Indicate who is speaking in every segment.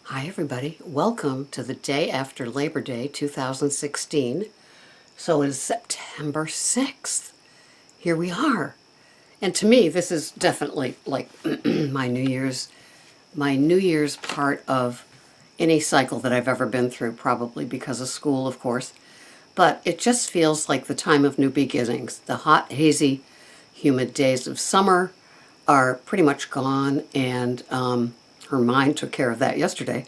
Speaker 1: Hi everybody, welcome to the day after Labor Day 2016. So it is September 6th. Here we are. And to me, this is definitely like my New Year's part of any cycle that I've ever been through, probably because of school, of course. But it just feels like the time of new beginnings. The hot, hazy, humid days of summer are pretty much gone, and her mind took care of that yesterday.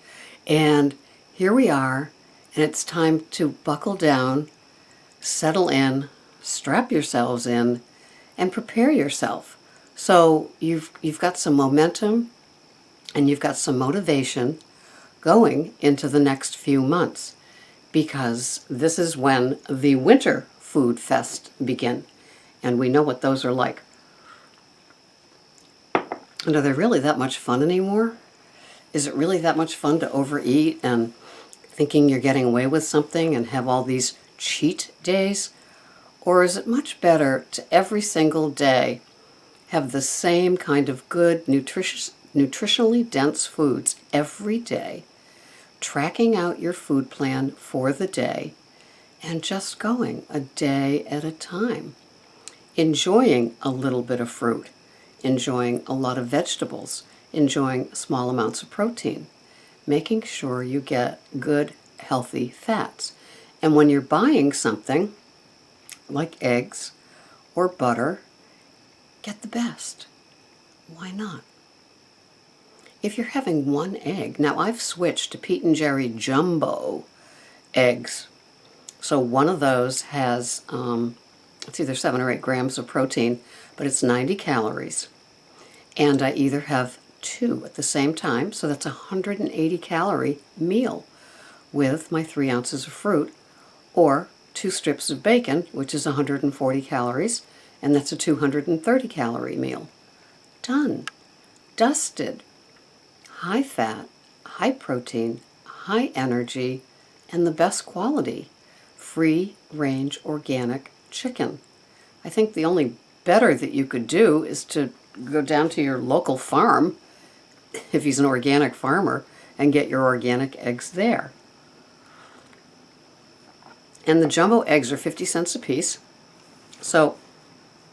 Speaker 1: And here we are, and it's time to buckle down, settle in, strap yourselves in, and prepare yourself. So you've got some momentum and you've got some motivation going into the next few months, because this is when the winter food fest begin, and we know what those are like. And are they really that much fun anymore? Is it really that much fun to overeat and thinking you're getting away with something and have all these cheat days? Or is it much better to every single day have the same kind of good, nutritionally dense foods every day, tracking out your food plan for the day, and just going a day at a time, enjoying a little bit of fruit, enjoying a lot of vegetables, enjoying small amounts of protein, making sure you get good, healthy fats. And when you're buying something like eggs or butter, get the best. Why not? If you're having one egg, now I've switched to Pete and Jerry Jumbo eggs. So one of those has, it's either 7 or 8 grams of protein, but it's 90 calories. And I either have 2 at the same time, so that's a 180 calorie meal with my 3 ounces of fruit, or 2 strips of bacon, which is 140 calories, and that's a 230 calorie meal. Done. Dusted. High fat, high protein, high energy, and the best quality. Free range organic chicken. I think the only better that you could do is to go down to your local farm, if he's an organic farmer, and get your organic eggs there. And the jumbo eggs are 50 cents a piece, so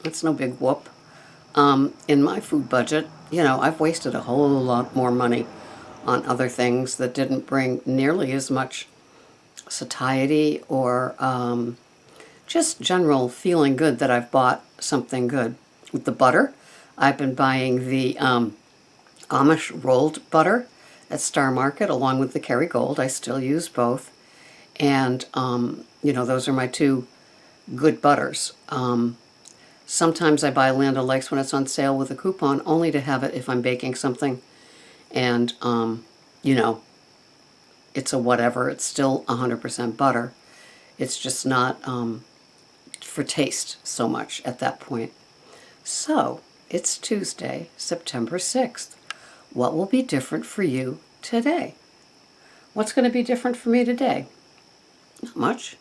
Speaker 1: that's no big whoop. In my food budget, I've wasted a whole lot more money on other things that didn't bring nearly as much satiety or just general feeling good that I've bought something good. With the butter, I've been buying the Amish rolled butter at Star Market along with the Kerrygold. I still use both. And, those are my 2 good butters. Sometimes I buy Land O'Lakes when it's on sale with a coupon, only to have it if I'm baking something. And, it's a whatever. It's still 100% butter. It's just not for taste so much at that point. So, it's Tuesday, September 6th. What will be different for you today? What's going to be different for me today? Not much.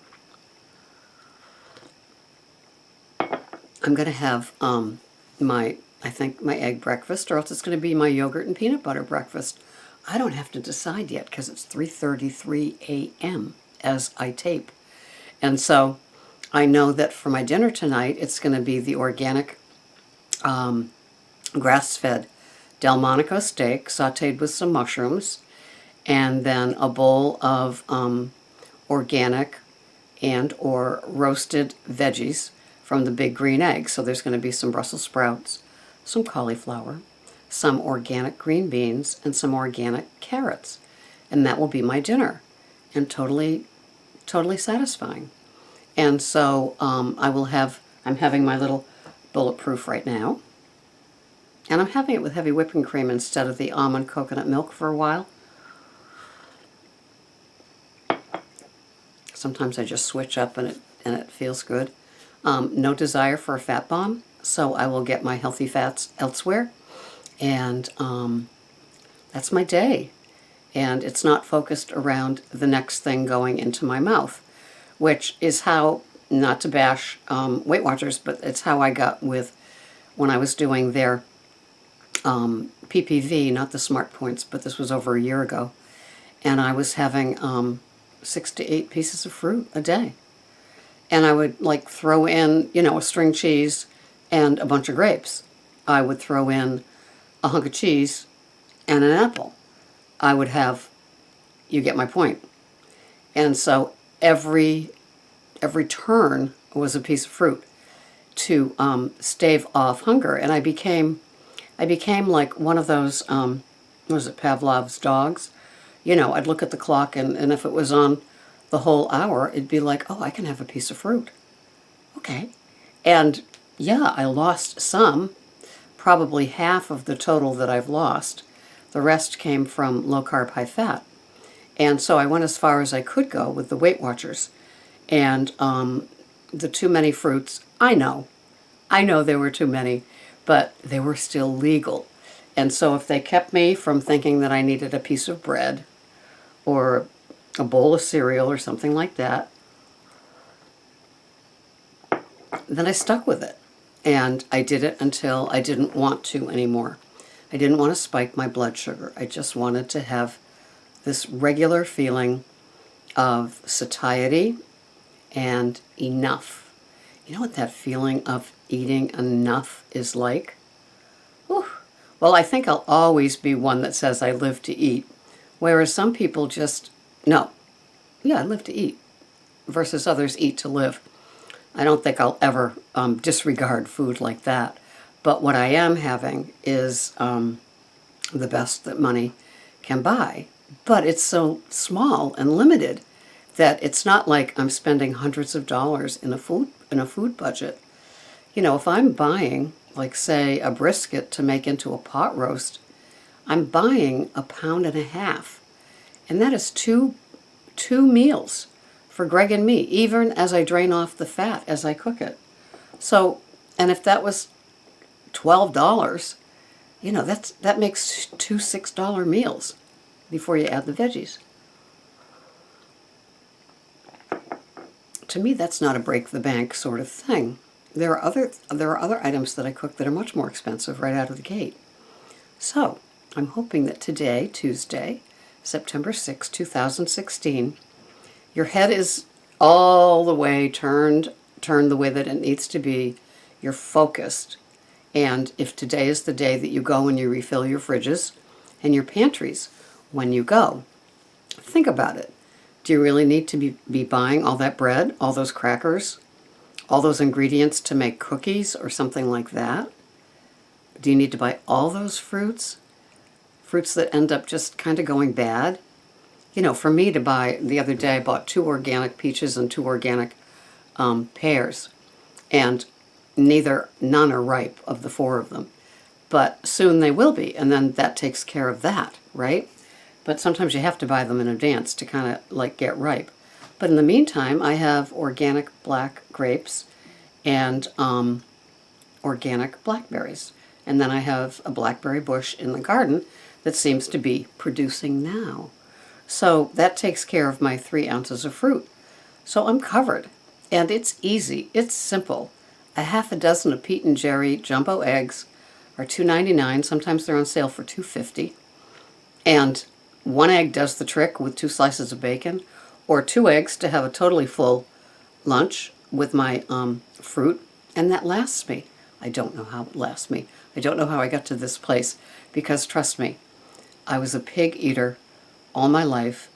Speaker 1: I'm going to have my egg breakfast, or else it's going to be my yogurt and peanut butter breakfast. I don't have to decide yet because it's 3:33 a.m. as I tape. And so I know that for my dinner tonight, it's going to be the organic grass-fed Delmonico steak sauteed with some mushrooms, and then a bowl of organic and or roasted veggies from the Big Green Egg. So there's going to be some Brussels sprouts, some cauliflower, some organic green beans, and some organic carrots. And that will be my dinner, and totally satisfying. And so I'm having my little bulletproof right now. And I'm having it with heavy whipping cream instead of the almond coconut milk for a while. Sometimes I just switch up and it feels good. No desire for a fat bomb, so I will get my healthy fats elsewhere. And that's my day. And it's not focused around the next thing going into my mouth, which is how, not to bash Weight Watchers, but it's how I got with when I was doing their PPV, not the Smart Points, but this was over a year ago. and I was having 6 to 8 pieces of fruit a day. And I would like throw in, a string cheese and a bunch of grapes. I would throw in a hunk of cheese and an apple. I would have, you get my point. And so every turn was a piece of fruit to stave off hunger. And I became like one of those, what was it, Pavlov's dogs? I'd look at the clock, and if it was on the whole hour, it'd be like, oh, I can have a piece of fruit. Okay. And yeah, I lost some, probably half of the total that I've lost. The rest came from low carb, high fat. And so I went as far as I could go with the Weight Watchers. And the too many fruits, I know there were too many, but they were still legal. And so if they kept me from thinking that I needed a piece of bread or a bowl of cereal or something like that, then I stuck with it. And I did it until I didn't want to anymore. I didn't want to spike my blood sugar. I just wanted to have this regular feeling of satiety and enough. You know what that feeling of eating enough is like? Whew. Well, I think I'll always be one that says I live to eat, whereas some people just, no, yeah, I live to eat, versus others eat to live. I don't think I'll ever disregard food like that. But what I am having is the best that money can buy. But it's so small and limited that it's not like I'm spending hundreds of dollars in a food budget. If I'm buying, like say, a brisket to make into a pot roast, I'm buying 1.5 pounds. And that is two meals for Greg and me, even as I drain off the fat as I cook it. So, and if that was $12, that makes 2 $6 meals before you add the veggies. To me, that's not a break the bank sort of thing. There are other items that I cook that are much more expensive right out of the gate. So, I'm hoping that today, Tuesday, September 6, 2016, your head is all the way turned the way that it needs to be. You're focused. And if today is the day that you go and you refill your fridges and your pantries when you go, think about it. Do you really need to be buying all that bread, all those crackers, all those ingredients to make cookies or something like that? Do you need to buy all those fruits? Fruits that end up just kind of going bad? For me to buy, the other day I bought 2 organic peaches and 2 organic pears. And none are ripe of the 4 of them. But soon they will be, and then that takes care of that, right? But sometimes you have to buy them in advance to kind of like get ripe. But in the meantime, I have organic black grapes and organic blackberries. And then I have a blackberry bush in the garden that seems to be producing now. So that takes care of my 3 ounces of fruit. So I'm covered. And it's easy. It's simple. 6 of Pete & Jerry jumbo eggs are $2.99. Sometimes they're on sale for $2.50. And 1 egg does the trick with 2 slices of bacon, or 2 eggs to have a totally full lunch with my fruit. And that lasts me. I don't know how it lasts me. I don't know how I got to this place, because trust me, I was a pig eater all my life,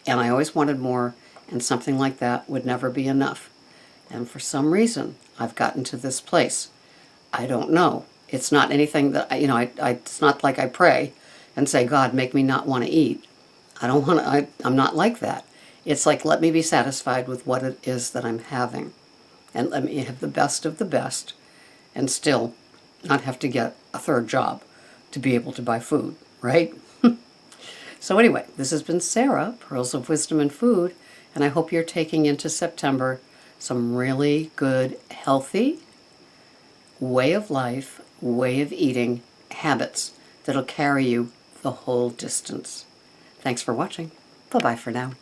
Speaker 1: and I always wanted more, and something like that would never be enough. And for some reason, I've gotten to this place. I don't know. It's not anything that, it's not like I pray and say, God, make me not want to eat. I'm not like that. It's like, let me be satisfied with what it is that I'm having. And let me have the best of the best and still not have to get a 3rd job to be able to buy food, right? So anyway, this has been Sarah, Pearls of Wisdom and Food, and I hope you're taking into September some really good, healthy way of life, way of eating habits that'll carry you the whole distance. Thanks for watching. Bye-bye for now.